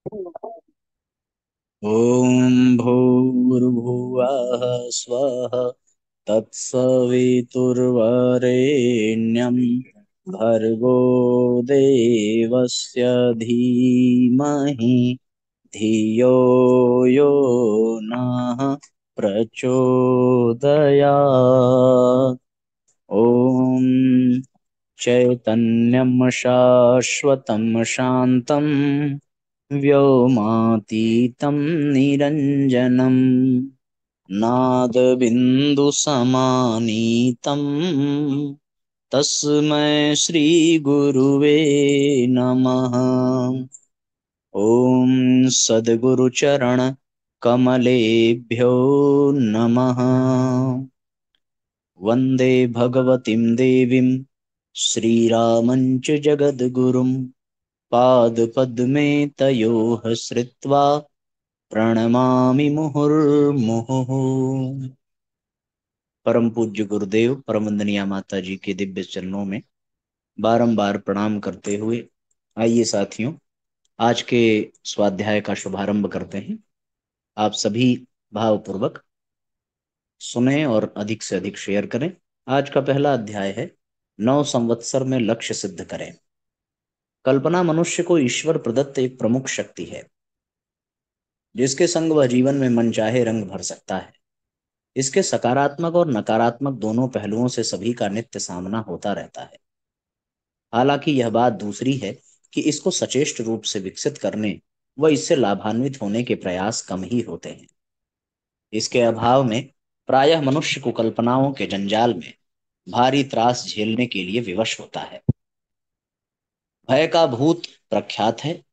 ॐ भूर्भुवः स्वः तत्सवितुर्वरेण्यं भर्गो देवस्य धीमहि धियो यो नः प्रचोदयात्। ॐ चैतन्यं शाश्वतं शान्तं व्योमातीतं निरञ्जनम् नादबिन्दुसमानीतं तस्मै श्रीगुरुवे नमः। ॐ सद्गुरुचरण कमलेभ्यो नमः। वन्दे भगवतीं देवीं श्रीरामञ्च जगद्गुरुं पादपद्मे तयोः श्रित्वा प्रणमामि मुहुर्मुहुः। परम पूज्य गुरुदेव परम वंदनीय माता जी के दिव्य चरणों में बारंबार प्रणाम करते हुए आइए साथियों, आज के स्वाध्याय का शुभारंभ करते हैं। आप सभी भावपूर्वक सुने और अधिक से अधिक शेयर करें। आज का पहला अध्याय है 9 संवत्सर में लक्ष्य सिद्ध करें। कल्पना मनुष्य को ईश्वर प्रदत्त एक प्रमुख शक्ति है, जिसके संग वह जीवन में मनचाहे रंग भर सकता है। इसके सकारात्मक और नकारात्मक दोनों पहलुओं से सभी का नित्य सामना होता रहता है। हालांकि यह बात दूसरी है कि इसको सचेष्ट रूप से विकसित करने व इससे लाभान्वित होने के प्रयास कम ही होते हैं। इसके अभाव में प्रायः मनुष्य को कल्पनाओं के जंजाल में भारी त्रास झेलने के लिए विवश होता है। भय का भूत प्रख्यात है,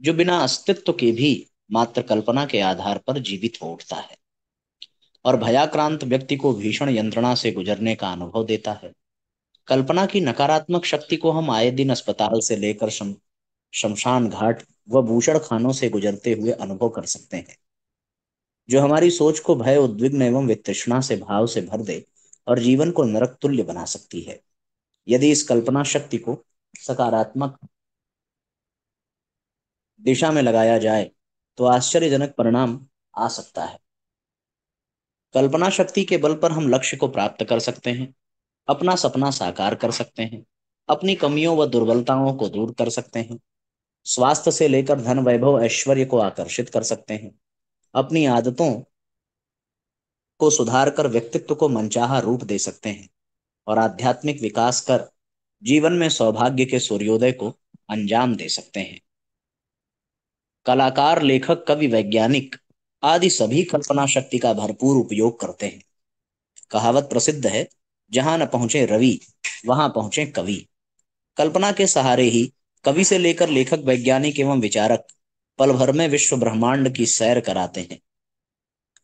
जो बिना अस्तित्व के भी मात्र कल्पना के आधार पर जीवित हो उठता है और भयाक्रांत व्यक्ति को भीषण यंत्रणा से गुजरने का अनुभव देता है। कल्पना की नकारात्मक शक्ति को हम आए दिन अस्पताल से लेकर शमशान घाट व बूचड़ खानों से गुजरते हुए अनुभव कर सकते हैं, जो हमारी सोच को भय, उद्विग्न एवं वितृष्णा से भाव से भर दे और जीवन को नरक तुल्य बना सकती है। यदि इस कल्पना शक्ति को सकारात्मक दिशा में लगाया जाए तो आश्चर्यजनक परिणाम आ सकता है। कल्पना शक्ति के बल पर हम लक्ष्य को प्राप्त कर सकते हैं, अपना सपना साकार कर सकते हैं, अपनी कमियों व दुर्बलताओं को दूर कर सकते हैं, स्वास्थ्य से लेकर धन, वैभव, ऐश्वर्य को आकर्षित कर सकते हैं, अपनी आदतों को सुधार कर व्यक्तित्व को मनचाहा रूप दे सकते हैं और आध्यात्मिक विकास कर जीवन में सौभाग्य के सूर्योदय को अंजाम दे सकते हैं। कलाकार, लेखक, कवि, वैज्ञानिक आदि सभी कल्पना शक्ति का भरपूर उपयोग करते हैं। कहावत प्रसिद्ध है, जहां न पहुंचे रवि वहां पहुंचे कवि। कल्पना के सहारे ही कवि से लेकर लेखक, वैज्ञानिक एवं विचारक पल भर में विश्व ब्रह्मांड की सैर कराते हैं,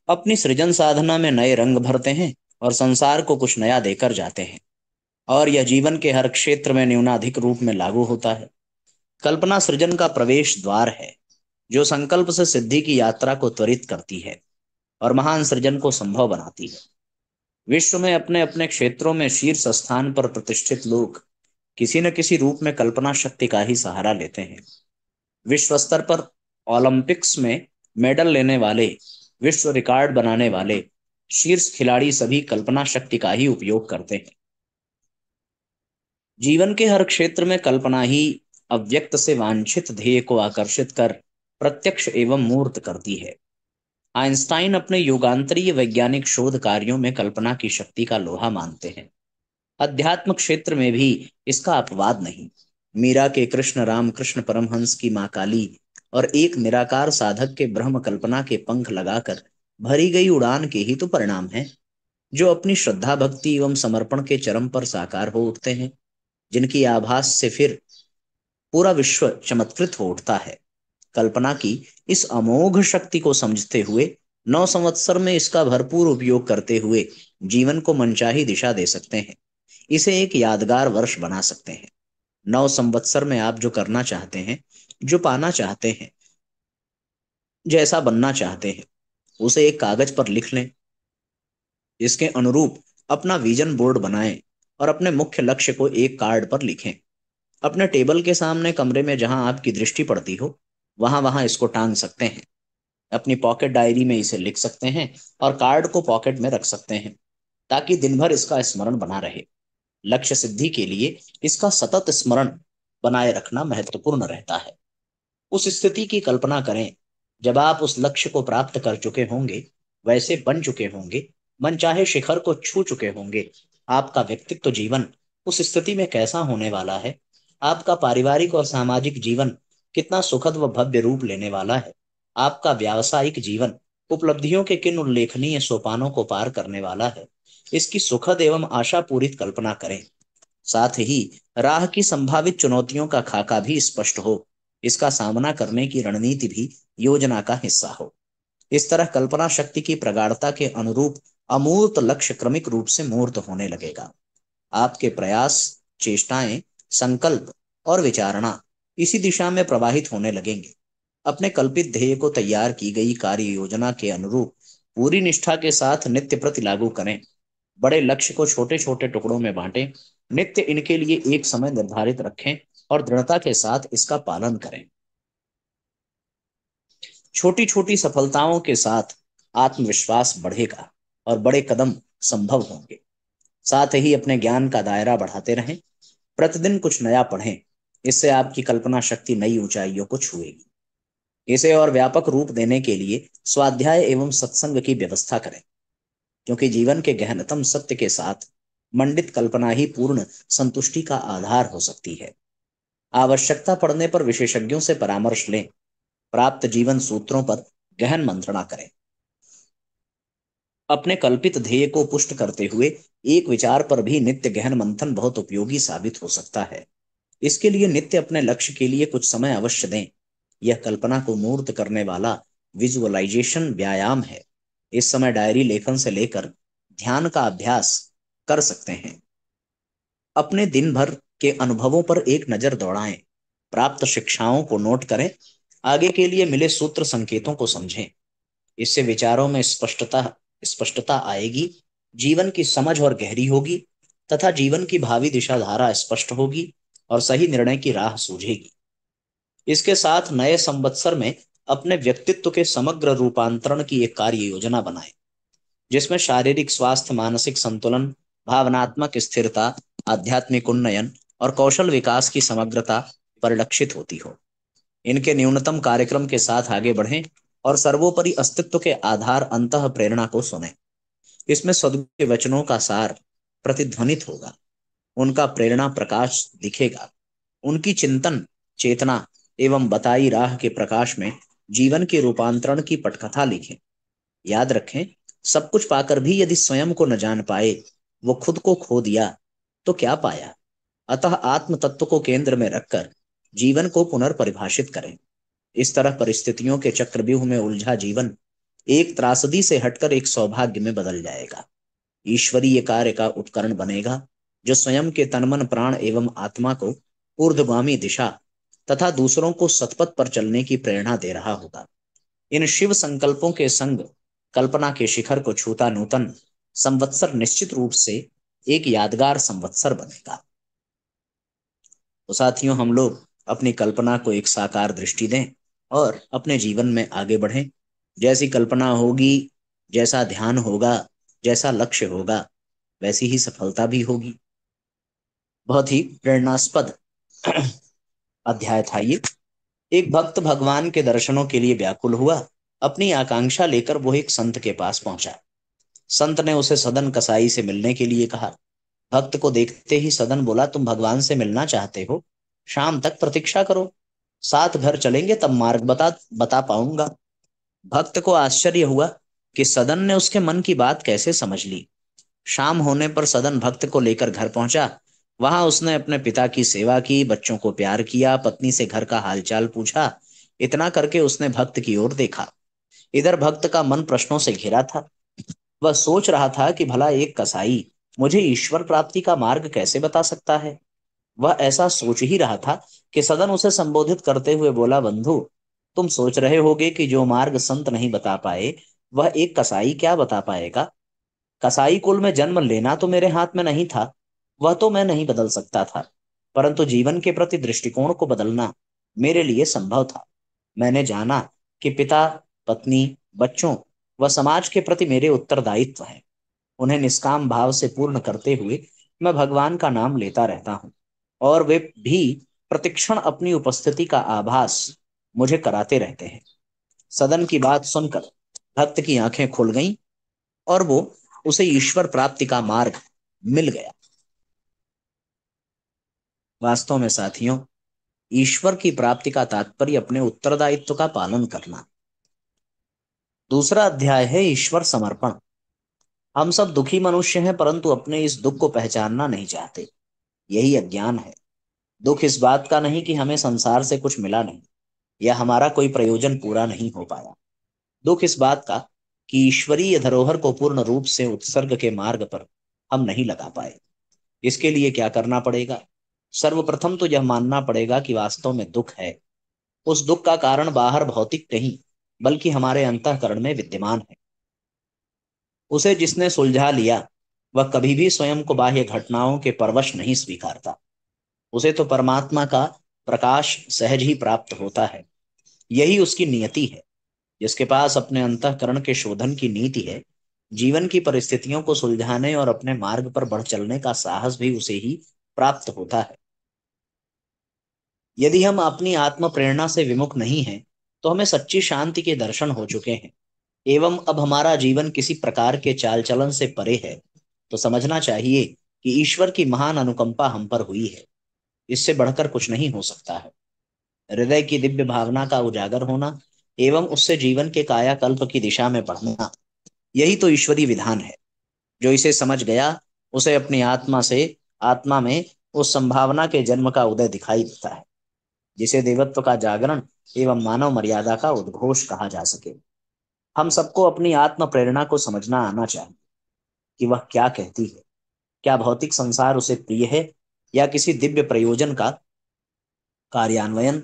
अपनी सृजन साधना में नए रंग भरते हैं और संसार को कुछ नया देकर जाते हैं। और यह जीवन के हर क्षेत्र में न्यूनाधिक रूप में लागू होता है। कल्पना सृजन का प्रवेश द्वार है, जो संकल्प से सिद्धि की यात्रा को त्वरित करती है और महान सृजन को संभव बनाती है। विश्व में अपने अपने क्षेत्रों में शीर्ष स्थान पर प्रतिष्ठित लोग किसी न किसी रूप में कल्पना शक्ति का ही सहारा लेते हैं। विश्व स्तर पर ओलंपिक्स में मेडल लेने वाले, विश्व रिकॉर्ड बनाने वाले शीर्ष खिलाड़ी सभी कल्पना शक्ति का ही उपयोग करते हैं। जीवन के हर क्षेत्र में कल्पना ही अव्यक्त से वांछित ध्येय को आकर्षित कर प्रत्यक्ष एवं मूर्त करती है। आइंस्टाइन अपने युगांतरीय वैज्ञानिक शोध कार्यों में कल्पना की शक्ति का लोहा मानते हैं। अध्यात्म क्षेत्र में भी इसका अपवाद नहीं। मीरा के कृष्ण, रामकृष्ण परमहंस की मां काली और एक निराकार साधक के ब्रह्म कल्पना के पंख लगाकर भरी गई उड़ान के ही तो परिणाम हैं, जो अपनी श्रद्धा, भक्ति एवं समर्पण के चरम पर साकार हो उठते हैं, जिनकी आभास से फिर पूरा विश्व चमत्कृत हो उठता है। कल्पना की इस अमोघ शक्ति को समझते हुए 9 संवत्सर में इसका भरपूर उपयोग करते हुए जीवन को मनचाही दिशा दे सकते हैं। इसे एक यादगार वर्ष बना सकते हैं। 9 संवत्सर में आप जो करना चाहते हैं, जो पाना चाहते हैं, जैसा बनना चाहते हैं, उसे एक कागज पर लिख लें। इसके अनुरूप अपना विजन बोर्ड बनाएं और अपने मुख्य लक्ष्य को एक कार्ड पर लिखें। अपने टेबल के सामने कमरे में जहां आपकी दृष्टि पड़ती हो, वहां वहां इसको टांग सकते हैं। अपनी पॉकेट डायरी में इसे लिख सकते हैं और कार्ड को पॉकेट में रख सकते हैं, ताकि दिन भर इसका स्मरण बना रहे। लक्ष्य सिद्धि के लिए इसका सतत स्मरण बनाए रखना महत्वपूर्ण रहता है। उस स्थिति की कल्पना करें जब आप उस लक्ष्य को प्राप्त कर चुके होंगे, वैसे बन चुके होंगे, मनचाहे शिखर को छू चुके होंगे। आपका व्यक्तित्व जीवन उस स्थिति में कैसा होने वाला है? आपका पारिवारिक और सामाजिक जीवन कितना सुखद व भव्य रूप लेने वाला है? आपका व्यावसायिक जीवन उपलब्धियों के किन उल्लेखनीय सोपानों को पार करने वाला है? इसकी सुखद एवं आशापूरित कल्पना करें। साथ ही राह की संभावित चुनौतियों का खाका भी स्पष्ट हो, इसका सामना करने की रणनीति भी योजना का हिस्सा हो। इस तरह कल्पना शक्ति की प्रगाढ़ता के अनुरूप अमूर्त लक्ष्य क्रमिक रूप से मूर्त होने लगेगा। आपके प्रयास, चेष्टाएं, संकल्प और विचारणा इसी दिशा में प्रवाहित होने लगेंगे। अपने कल्पित ध्येय को तैयार की गई कार्य योजना के अनुरूप पूरी निष्ठा के साथ नित्य प्रति लागू करें। बड़े लक्ष्य को छोटे छोटे टुकड़ों में बांटें, नित्य इनके लिए एक समय निर्धारित रखें और दृढ़ता के साथ इसका पालन करें। छोटी छोटी सफलताओं के साथ आत्मविश्वास बढ़ेगा और बड़े कदम संभव होंगे। साथ ही अपने ज्ञान का दायरा बढ़ाते रहें, प्रतिदिन कुछ नया पढ़ें। इससे आपकी कल्पना शक्ति नई ऊंचाइयों को छुएगी। इसे और व्यापक रूप देने के लिए स्वाध्याय एवं सत्संग की व्यवस्था करें, क्योंकि जीवन के गहनतम सत्य के साथ मंडित कल्पना ही पूर्ण संतुष्टि का आधार हो सकती है। आवश्यकता पड़ने पर विशेषज्ञों से परामर्श लें। प्राप्त जीवन सूत्रों पर गहन मंत्रणा करें। अपने कल्पित ध्येय को पुष्ट करते हुए एक विचार पर भी नित्य गहन मंथन बहुत उपयोगी साबित हो सकता है। इसके लिए नित्य अपने लक्ष्य के लिए कुछ समय अवश्य दें। यह कल्पना को मूर्त करने वाला विजुअलाइजेशन व्यायाम है। इस समय डायरी लेखन से लेकर ध्यान का अभ्यास कर सकते हैं। अपने दिन भर के अनुभवों पर एक नजर दौड़ाएं। प्राप्त शिक्षाओं को नोट करें। आगे के लिए मिले सूत्र संकेतों को समझें। इससे विचारों में स्पष्टता आएगी, जीवन की समझ और गहरी होगी तथा जीवन की भावी दिशा धारा स्पष्ट होगी और सही निर्णय की राह सूझेगी। इसके साथ नए संवत्सर में अपने व्यक्तित्व के समग्र रूपांतरण की एक कार्य योजना बनाएं, जिसमें शारीरिक स्वास्थ्य, मानसिक संतुलन, भावनात्मक स्थिरता, आध्यात्मिक उन्नयन और कौशल विकास की समग्रता परिलक्षित होती हो। इनके न्यूनतम कार्यक्रम के साथ आगे बढ़ें और सर्वोपरि अस्तित्व के आधार अंतः प्रेरणा को सुने। इसमें सद्गुरु के वचनों का सार प्रतिध्वनित होगा, उनका प्रेरणा प्रकाश दिखेगा। उनकी चिंतन, चेतना एवं बताई राह के प्रकाश में जीवन के रूपांतरण की पटकथा लिखें। याद रखें, सब कुछ पाकर भी यदि स्वयं को न जान पाए, वो खुद को खो दिया तो क्या पाया। अतः आत्म तत्व को केंद्र में रखकर जीवन को पुनर्परिभाषित करें। इस तरह परिस्थितियों के चक्रव्यूह में उलझा जीवन एक त्रासदी से हटकर एक सौभाग्य में बदल जाएगा। ईश्वरीय कार्य का उपकरण बनेगा, जो स्वयं के तन मन प्राण एवं आत्मा को ऊर्ध्वगामी दिशा तथा दूसरों को सतपथ पर चलने की प्रेरणा दे रहा होगा। इन शिव संकल्पों के संग कल्पना के शिखर को छूता नूतन संवत्सर निश्चित रूप से एक यादगार संवत्सर बनेगा। तो साथियों, हम लोग अपनी कल्पना को एक साकार दृष्टि दें और अपने जीवन में आगे बढ़ें। जैसी कल्पना होगी, जैसा ध्यान होगा, जैसा लक्ष्य होगा, वैसी ही सफलता भी होगी। बहुत ही प्रेरणास्पद अध्याय था ये। एक भक्त भगवान के दर्शनों के लिए व्याकुल हुआ। अपनी आकांक्षा लेकर वो एक संत के पास पहुंचा। संत ने उसे सदन कसाई से मिलने के लिए कहा। भक्त को देखते ही सदन बोला, तुम भगवान से मिलना चाहते हो? शाम तक प्रतीक्षा करो, साथ घर चलेंगे, तब मार्ग बता बता पाऊंगा। भक्त को आश्चर्य हुआ कि सदन ने उसके मन की बात कैसे समझ ली। शाम होने पर सदन भक्त को लेकर घर पहुंचा। वहां उसने अपने पिता की सेवा की, बच्चों को प्यार किया, पत्नी से घर का हालचाल पूछा। इतना करके उसने भक्त की ओर देखा। इधर भक्त का मन प्रश्नों से घिरा था। वह सोच रहा था कि भला एक कसाई मुझे ईश्वर प्राप्ति का मार्ग कैसे बता सकता है। वह ऐसा सोच ही रहा था कि सदन उसे संबोधित करते हुए बोला, बंधु, तुम सोच रहे होगे कि जो मार्ग संत नहीं बता पाए, वह एक कसाई क्या बता पाएगा। कसाई कुल में जन्म लेना तो मेरे हाथ में नहीं था, वह तो मैं नहीं बदल सकता था, परंतु जीवन के प्रति दृष्टिकोण को बदलना मेरे लिए संभव था। मैंने जाना कि पिता, पत्नी, बच्चों व समाज के प्रति मेरे उत्तरदायित्व हैं। उन्हें निष्काम भाव से पूर्ण करते हुए मैं भगवान का नाम लेता रहता हूँ, और वे भी प्रतिक्षण अपनी उपस्थिति का आभास मुझे कराते रहते हैं। सदन की बात सुनकर भक्त की आंखें खुल गईं और वो उसे ईश्वर प्राप्ति का मार्ग मिल गया। वास्तव में साथियों, ईश्वर की प्राप्ति का तात्पर्य अपने उत्तरदायित्व का पालन करना। दूसरा अध्याय है ईश्वर समर्पण। हम सब दुखी मनुष्य हैं, परंतु अपने इस दुख को पहचानना नहीं चाहते। यही अज्ञान है। दुख इस बात का नहीं कि हमें संसार से कुछ मिला नहीं या हमारा कोई प्रयोजन पूरा नहीं हो पाया। दुख इस बात का कि ईश्वरीय धरोहर को पूर्ण रूप से उत्सर्ग के मार्ग पर हम नहीं लगा पाए। इसके लिए क्या करना पड़ेगा? सर्वप्रथम तो यह मानना पड़ेगा कि वास्तव में दुख है। उस दुख का कारण बाहर भौतिक नहीं, बल्कि हमारे अंतःकरण में विद्यमान है। उसे जिसने सुलझा लिया, वह कभी भी स्वयं को बाह्य घटनाओं के परवश नहीं स्वीकारता। उसे तो परमात्मा का प्रकाश सहज ही प्राप्त होता है। यही उसकी नियति है। जिसके पास अपने अंतःकरण के शोधन की नीति है, जीवन की परिस्थितियों को सुलझाने और अपने मार्ग पर बढ़ चलने का साहस भी उसे ही प्राप्त होता है। यदि हम अपनी आत्म प्रेरणा से विमुख नहीं हैं, तो हमें सच्ची शांति के दर्शन हो चुके हैं एवं अब हमारा जीवन किसी प्रकार के चाल चलन से परे है, तो समझना चाहिए कि ईश्वर की महान अनुकंपा हम पर हुई है। इससे बढ़कर कुछ नहीं हो सकता है। हृदय की दिव्य भावना का उजागर होना एवं उससे जीवन के कायाकल्प की दिशा में बढ़ना, यही तो ईश्वरीय विधान है। जो इसे समझ गया, उसे अपनी आत्मा में उस संभावना के जन्म का उदय दिखाई देता है, जिसे देवत्व का जागरण एवं मानव मर्यादा का उद्घोष कहा जा सके। हम सबको अपनी आत्म प्रेरणा को समझना आना चाहिए कि वह क्या कहती है। क्या भौतिक संसार उसे प्रिय है या किसी दिव्य प्रयोजन का कार्यान्वयन?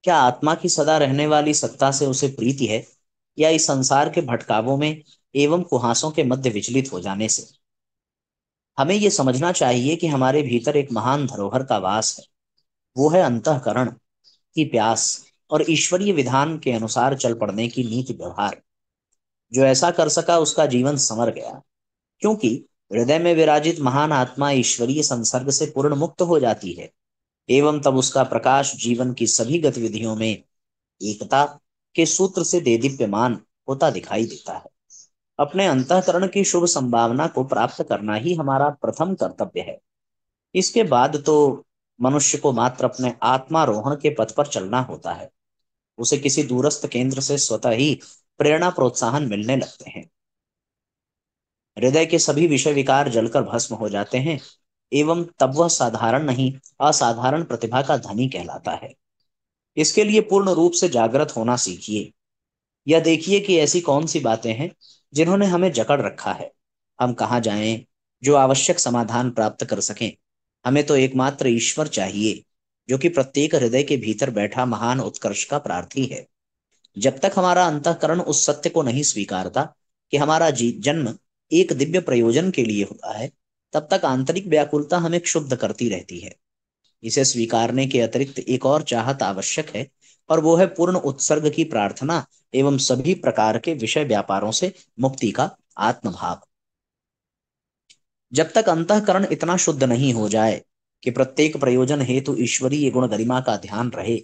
क्या आत्मा की सदा रहने वाली सत्ता से उसे प्रीति है या इस संसार के भटकावों में एवं कुहासों के मध्य विचलित हो जाने से? हमें यह समझना चाहिए कि हमारे भीतर एक महान धरोहर का वास है। वो है अंतःकरण की प्यास और ईश्वरीय विधान के अनुसार चल पड़ने की नीति व्यवहार। जो ऐसा कर सका, उसका जीवन संवर गया, क्योंकि हृदय में विराजित महान आत्मा ईश्वरीय संसर्ग से पूर्ण मुक्त हो जाती है एवं तब उसका प्रकाश जीवन की सभी गतिविधियों में एकता के सूत्र से देदीप्यमान होता दिखाई देता है। अपने अंतःकरण की शुभ संभावना को प्राप्त करना ही हमारा प्रथम कर्तव्य है। इसके बाद तो मनुष्य को मात्र अपने आत्मारोहण के पथ पर चलना होता है। उसे किसी दूरस्थ केंद्र से स्वतः ही प्रेरणा प्रोत्साहन मिलने लगते हैं। हृदय के सभी विषय विकार जलकर भस्म हो जाते हैं एवं तब वह साधारण नहीं, असाधारण प्रतिभा का धनी कहलाता है। इसके लिए पूर्ण रूप से जागृत होना सीखिए। यह देखिए कि ऐसी कौन सी बातें हैं जिन्होंने हमें जकड़ रखा है। हम कहाँ जाएं जो आवश्यक समाधान प्राप्त कर सकें? हमें तो एकमात्र ईश्वर चाहिए, जो कि प्रत्येक हृदय के भीतर बैठा महान उत्कर्ष का प्रार्थी है। जब तक हमारा अंतःकरण उस सत्य को नहीं स्वीकारता कि हमारा जन्म एक दिव्य प्रयोजन के लिए हुआ है, तब तक आंतरिक व्याकुलता हमें क्षुब्ध करती रहती है। इसे स्वीकारने के अतिरिक्त एक और चाहत आवश्यक है, और वो है पूर्ण उत्सर्ग की प्रार्थना एवं सभी प्रकार के विषय व्यापारों से मुक्ति का आत्मभाव। जब तक अंतःकरण इतना शुद्ध नहीं हो जाए कि प्रत्येक प्रयोजन हेतु ईश्वरीय गुण गरिमा का ध्यान रहे,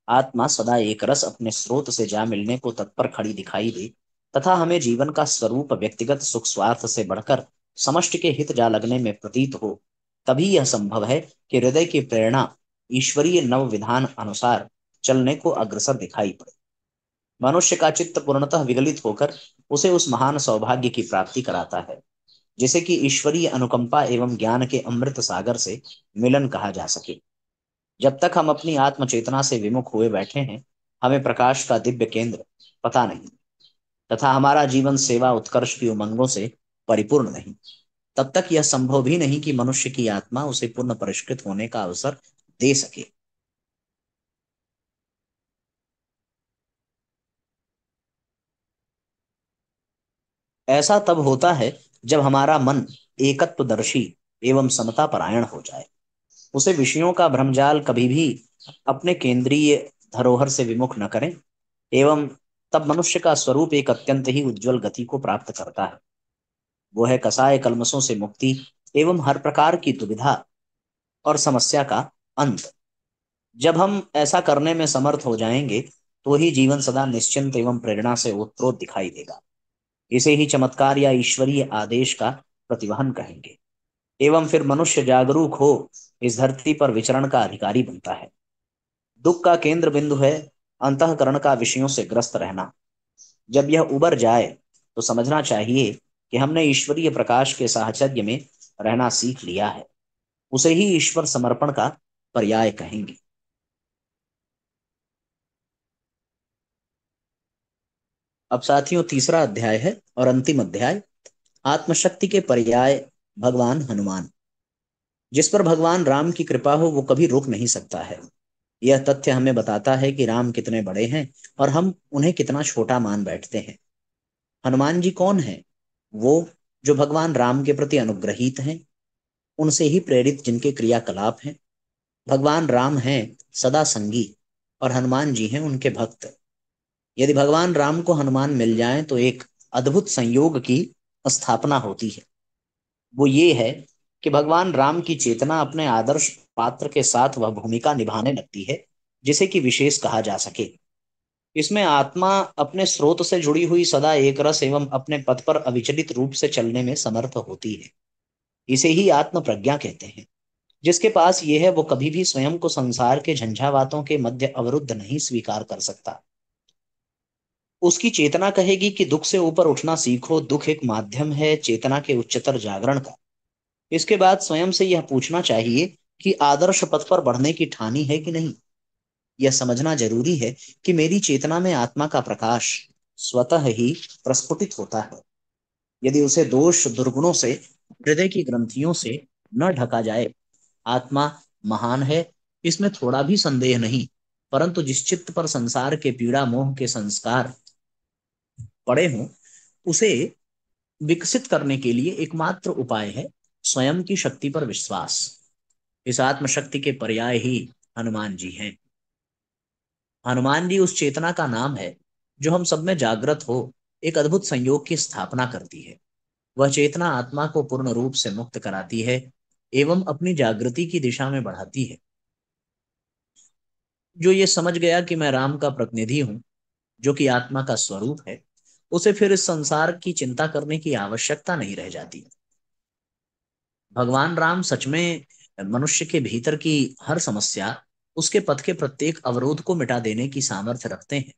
आत्मा सदा एक रस अपने स्रोत से जा मिलने को तत्पर खड़ी दिखाई दे तथा हमें जीवन का स्वरूप व्यक्तिगत सुख स्वार्थ से बढ़कर समष्टि के हित जा लगने में प्रतीत हो, तभी यह संभव है कि हृदय की प्रेरणा ईश्वरीय नव विधान अनुसार चलने को अग्रसर दिखाई पड़े। मनुष्य का चित्त पूर्णतः विगलित होकर उसे उस महान सौभाग्य की प्राप्ति कराता है, जिसे कि ईश्वरीय अनुकंपा एवं ज्ञान के अमृत सागर से मिलन कहा जा सके। जब तक हम अपनी आत्म चेतना से विमुख हुए बैठे हैं, हमें प्रकाश का दिव्य केंद्र पता नहीं तथा हमारा जीवन सेवा उत्कर्ष की उमंगों से परिपूर्ण नहीं, तब तक यह संभव भी नहीं कि मनुष्य की आत्मा उसे पूर्ण परिष्कृत होने का अवसर दे सके। ऐसा तब होता है जब हमारा मन एकत्वदर्शी एवं समता परायण हो जाए। उसे विषयों का भ्रमजाल कभी भी अपने केंद्रीय धरोहर से विमुख न करें, एवं तब मनुष्य का स्वरूप एक अत्यंत ही उज्जवल गति को प्राप्त करता है। वो है कसाय कल्मषों से मुक्ति एवं हर प्रकार की दुविधा और समस्या का अंत। जब हम ऐसा करने में समर्थ हो जाएंगे, तो ही जीवन सदा निश्चिंत एवं प्रेरणा से ओतप्रोत दिखाई देगा। इसे ही चमत्कार या ईश्वरीय आदेश का प्रतिवहन कहेंगे। एवं फिर मनुष्य जागरूक हो इस धरती पर विचरण का अधिकारी बनता है। दुख का केंद्र बिंदु है अंतःकरण का विषयों से ग्रस्त रहना। जब यह उबर जाए, तो समझना चाहिए कि हमने ईश्वरीय प्रकाश के साहचर्य में रहना सीख लिया है। उसे ही ईश्वर समर्पण का पर्याय कहेंगे। अब साथियों, तीसरा अध्याय है और अंतिम अध्याय, आत्मशक्ति के पर्याय भगवान हनुमान। जिस पर भगवान राम की कृपा हो, वो कभी रुक नहीं सकता है। यह तथ्य हमें बताता है कि राम कितने बड़े हैं और हम उन्हें कितना छोटा मान बैठते हैं। हनुमान जी कौन है? वो जो भगवान राम के प्रति अनुग्रहित हैं, उनसे ही प्रेरित जिनके क्रियाकलाप हैं। भगवान राम हैं सदा संगी और हनुमान जी हैं उनके भक्त। यदि भगवान राम को हनुमान मिल जाएं, तो एक अद्भुत संयोग की स्थापना होती है। वो ये है कि भगवान राम की चेतना अपने आदर्श पात्र के साथ वह भूमिका निभाने लगती है जिसे कि विशेष कहा जा सके। इसमें आत्मा अपने स्रोत से जुड़ी हुई सदा एक रस एवं अपने पथ पर अविचलित रूप से चलने में समर्थ होती है। इसे ही आत्म प्रज्ञा कहते हैं। जिसके पास ये है, वो कभी भी स्वयं को संसार के झंझावातों के मध्य अवरुद्ध नहीं स्वीकार कर सकता। उसकी चेतना कहेगी कि दुख से ऊपर उठना सीखो, दुख एक माध्यम है चेतना के उच्चतर जागरण का। इसके बाद स्वयं से यह पूछना चाहिए कि आदर्श पथ पर बढ़ने की ठानी है कि नहीं। यह समझना जरूरी है कि मेरी चेतना में आत्मा का प्रकाश स्वतः ही प्रस्फुटित होता है। यदि उसे दोष दुर्गुणों से, हृदय की ग्रंथियों से न ढका जाए। आत्मा महान है, इसमें थोड़ा भी संदेह नहीं। परंतु जिस चित्त पर संसार के पीड़ा मोह के संस्कार पड़े हों, उसे विकसित करने के लिए एकमात्र उपाय है स्वयं की शक्ति पर विश्वास। इस आत्मशक्ति के पर्याय ही हनुमान जी हैं। हनुमान जी उस चेतना का नाम है जो हम सब में जागृत हो एक अद्भुत संयोग की स्थापना करती है। वह चेतना आत्मा को पूर्ण रूप से मुक्त कराती है एवं अपनी जागृति की दिशा में बढ़ाती है। जो ये समझ गया कि मैं राम का प्रतिनिधि हूँ, जो कि आत्मा का स्वरूप है, उसे फिर इस संसार की चिंता करने की आवश्यकता नहीं रह जाती। भगवान राम सच में मनुष्य के भीतर की हर समस्या, उसके पथ के प्रत्येक अवरोध को मिटा देने की सामर्थ्य रखते हैं।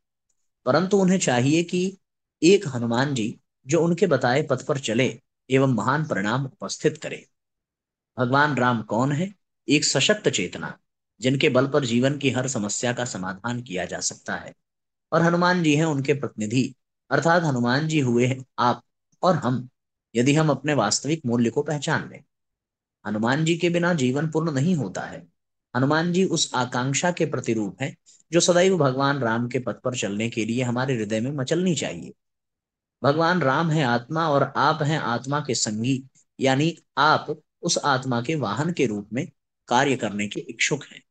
परंतु उन्हें चाहिए कि एक हनुमान जी जो उनके बताए पथ पर चले एवं महान परिणाम उपस्थित करे। भगवान राम कौन है? एक सशक्त चेतना जिनके बल पर जीवन की हर समस्या का समाधान किया जा सकता है। और हनुमान जी हैं उनके प्रतिनिधि, अर्थात हनुमान जी हुए हैं आप और हम, यदि हम अपने वास्तविक मूल्य को पहचान लें। हनुमान जी के बिना जीवन पूर्ण नहीं होता है। हनुमान जी उस आकांक्षा के प्रतिरूप हैं जो सदैव भगवान राम के पथ पर चलने के लिए हमारे हृदय में मचलनी चाहिए। भगवान राम है आत्मा और आप हैं आत्मा के संगी, यानी आप उस आत्मा के वाहन के रूप में कार्य करने के इच्छुक हैं।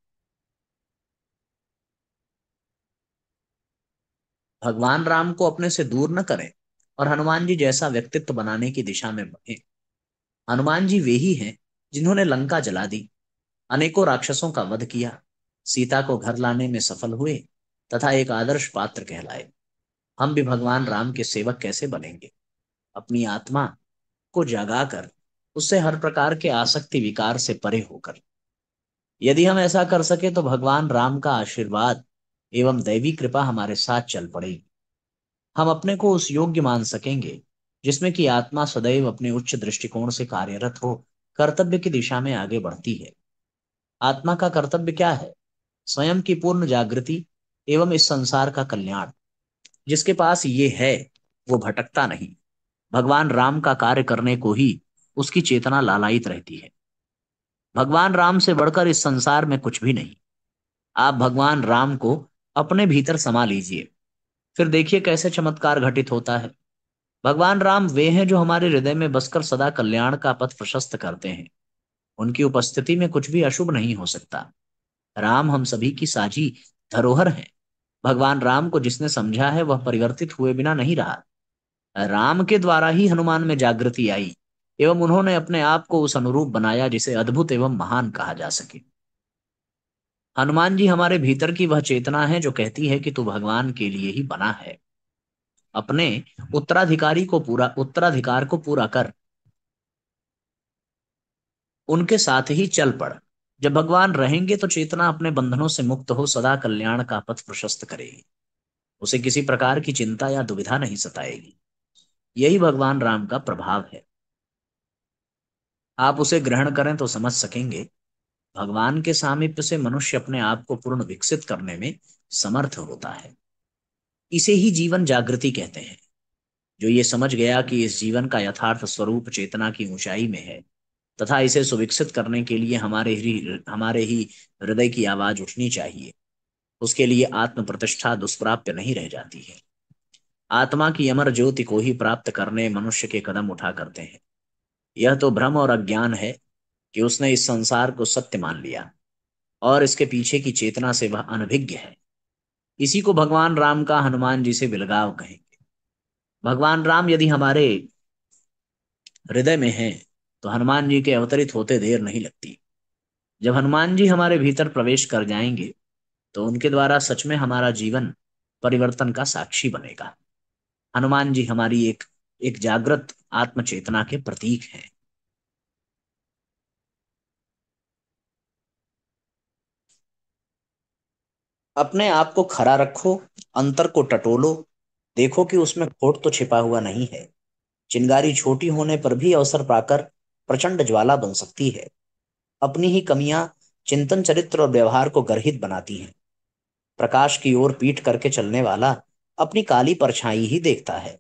भगवान राम को अपने से दूर न करें और हनुमान जी जैसा व्यक्तित्व बनाने की दिशा में बढ़े। हनुमान जी वे ही हैं जिन्होंने लंका जला दी, अनेकों राक्षसों का वध किया, सीता को घर लाने में सफल हुए तथा एक आदर्श पात्र कहलाए। हम भी भगवान राम के सेवक कैसे बनेंगे? अपनी आत्मा को जगाकर, उससे हर प्रकार के आसक्ति विकार से परे होकर। यदि हम ऐसा कर सके, तो भगवान राम का आशीर्वाद एवं दैवी कृपा हमारे साथ चल पड़ेगी। हम अपने को उस योग्य मान सकेंगे जिसमें कि आत्मा सदैव अपने उच्च दृष्टिकोण से कार्यरत हो कर्तव्य की दिशा में आगे बढ़ती है। आत्मा का कर्तव्य क्या है? स्वयं की पूर्ण जागृति एवं इस संसार का कल्याण। जिसके पास ये है, वो भटकता नहीं। भगवान राम का कार्य करने को ही उसकी चेतना लालायित रहती है। भगवान राम से बढ़कर इस संसार में कुछ भी नहीं। आप भगवान राम को अपने भीतर समा लीजिए, फिर देखिए कैसे चमत्कार घटित होता है। भगवान राम वे हैं जो हमारे हृदय में बसकर सदा कल्याण का पथ प्रशस्त करते हैं। उनकी उपस्थिति में कुछ भी अशुभ नहीं हो सकता। राम हम सभी की साझी धरोहर हैं। भगवान राम को जिसने समझा है वह परिवर्तित हुए बिना नहीं रहा। राम के द्वारा ही हनुमान में जागृति आई एवं उन्होंने अपने आप को उस अनुरूप बनाया जिसे अद्भुत एवं महान कहा जा सके। हनुमान जी हमारे भीतर की वह चेतना है जो कहती है कि तू भगवान के लिए ही बना है। अपने उत्तराधिकार को पूरा कर, उनके साथ ही चल पड़। जब भगवान रहेंगे तो चेतना अपने बंधनों से मुक्त हो सदा कल्याण का पथ प्रशस्त करेगी। उसे किसी प्रकार की चिंता या दुविधा नहीं सताएगी। यही भगवान राम का प्रभाव है। आप उसे ग्रहण करें तो समझ सकेंगे। भगवान के सामीप्य से मनुष्य अपने आप को पूर्ण विकसित करने में समर्थ होता है। इसे ही जीवन जागृति कहते हैं। जो ये समझ गया कि इस जीवन का यथार्थ स्वरूप चेतना की ऊंचाई में है तथा इसे सुविकसित करने के लिए हमारे ही हृदय की आवाज उठनी चाहिए, उसके लिए आत्म प्रतिष्ठा दुष्प्राप्य नहीं रह जाती है। आत्मा की अमर ज्योति को ही प्राप्त करने मनुष्य के कदम उठा करते हैं। यह तो भ्रम और अज्ञान है कि उसने इस संसार को सत्य मान लिया और इसके पीछे की चेतना से वह अनभिज्ञ है। इसी को भगवान राम का हनुमान जी से विलगाव कहेंगे। भगवान राम यदि हमारे हृदय में है तो हनुमान जी के अवतरित होते देर नहीं लगती। जब हनुमान जी हमारे भीतर प्रवेश कर जाएंगे तो उनके द्वारा सच में हमारा जीवन परिवर्तन का साक्षी बनेगा। हनुमान जी हमारी एक एक जागृत आत्म चेतना के प्रतीक हैं। अपने आप को खरा रखो, अंतर को टटोलो, देखो कि उसमें खोट तो छिपा हुआ नहीं है। चिंगारी छोटी होने पर भी अवसर पाकर प्रचंड ज्वाला बन सकती है। अपनी ही कमियां चिंतन, चरित्र और व्यवहार को गर्हित बनाती हैं। प्रकाश की ओर पीठ करके चलने वाला अपनी काली परछाई ही देखता है।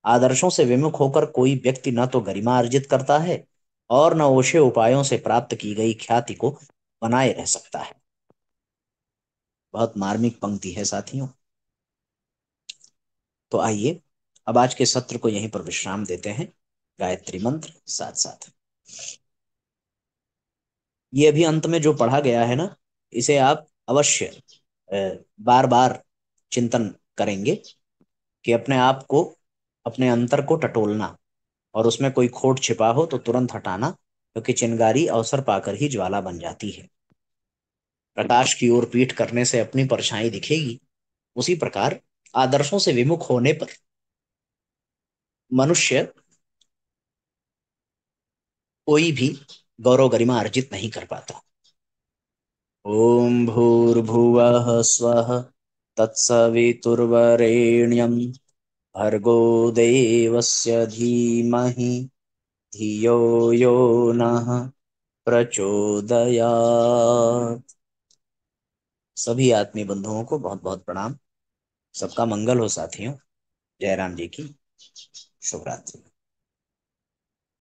आदर्शों से विमुख होकर कोई व्यक्ति न तो गरिमा अर्जित करता है और न ओछे उपायों से प्राप्त की गई ख्याति को बनाए रह सकता है। बहुत मार्मिक पंक्ति है साथियों। तो आइए अब आज के सत्र को यहीं पर विश्राम देते हैं। गायत्री मंत्र साथ साथ। ये अभी अंत में जो पढ़ा गया है ना, इसे आप अवश्य बार बार चिंतन करेंगे कि अपने आप को, अपने अंतर को टटोलना और उसमें कोई खोट छिपा हो तो तुरंत हटाना, क्योंकि चिंगारी अवसर पाकर ही ज्वाला बन जाती है। प्रकाश की ओर पीठ करने से अपनी परछाई दिखेगी। उसी प्रकार आदर्शों से विमुख होने पर मनुष्य कोई भी गौरव गरिमा अर्जित नहीं कर पाता। ओम भूर्भुवः स्वः तत्सवितुर्वरेण्यं भर्गो देवस्य धीमहि धियो यो नः प्रचोदयात्। सभी आत्मीय बंधुओं को बहुत बहुत प्रणाम। सबका मंगल हो साथियों। जय राम जी की शुभ रात्रि।